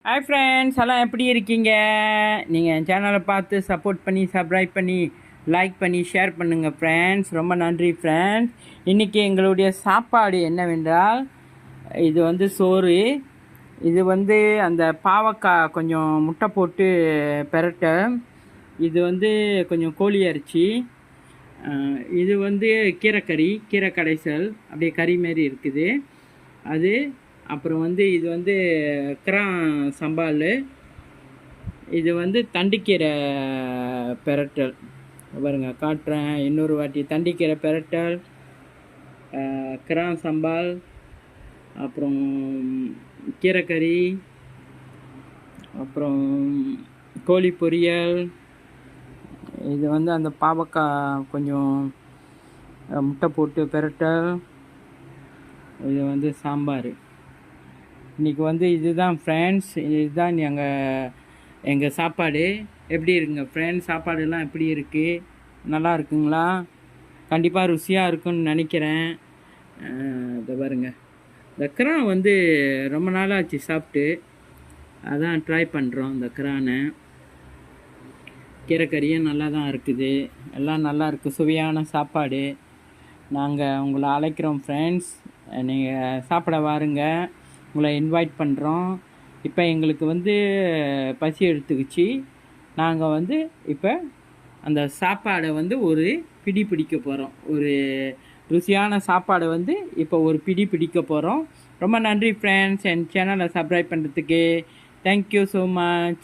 Hi friends, எல்லாம் எப்படி இருக்கீங்க? நீங்கள் என் சேனலை பார்த்து சப்போர்ட் பண்ணி சப்ஸ்கிரைப் பண்ணி லைக் பண்ணி ஷேர் பண்ணுங்கள் ஃப்ரெண்ட்ஸ். ரொம்ப நன்றி ஃப்ரெண்ட்ஸ். இன்றைக்கி எங்களுடைய சாப்பாடு என்னவென்றால், இது சோறு. இது அந்த பாவக்காய் கொஞ்சம் முட்டை போட்டு பெரட்ட. இது கொஞ்சம் கோழி அரிசி. இது கீரைக்கறி, கீரை கடைசல் அப்படியே கறி மாரி இருக்குது அது. அப்புறம் இது கிராம் சம்பால். இது தண்டிக்கீரை பெரட்டல். பாருங்க, காட்டுறேன் இன்னொரு வாட்டி. தண்டிக்கீரை பெரட்டல், கிராம் சம்பால், அப்புறம் கீரைக்கறி, அப்புறம் கோழி பொரியல். இது அந்த பாவக்காய் கொஞ்சம் முட்டை போட்டு பெரட்டல். இது சாம்பார். இன்றைக்கி இதுதான் ஃப்ரெண்ட்ஸ். இதுதான் எங்கள் சாப்பாடு. எப்படி இருக்குங்க ஃப்ரெண்ட்ஸ்? சாப்பாடுலாம் எப்படி இருக்குது? நல்லா இருக்குங்களா? கண்டிப்பாக ருசியாக இருக்குன்னு நினைக்கிறேன். இதை பாருங்க, இந்த கிரான் ரொம்ப நாளாச்சு சாப்பிட்டு, அதான் ட்ரை பண்ணுறோம். இந்த கிரானை கீரைக்கறியும் நல்லா தான் இருக்குது. எல்லாம் நல்லா இருக்குது. சுவையான சாப்பாடு. நாங்கள் உங்களை அழைக்கிறோம் ஃப்ரெண்ட்ஸ். நீங்கள் சாப்பிட வாருங்க. உங்களை இன்வைட் பண்ணுறோம். இப்போ எங்களுக்கு பசி எடுத்துக்கிச்சு. நாங்கள் இப்போ அந்த சாப்பாடை ஒரு பிடி பிடிக்க போகிறோம். ஒரு ருசியான சாப்பாடை இப்போ ஒரு பிடி பிடிக்க போகிறோம். ரொம்ப நன்றி ஃப்ரெண்ட்ஸ், என் சேனலை சப்ஸ்கிரைப் பண்ணுறதுக்கு. Thank you so much.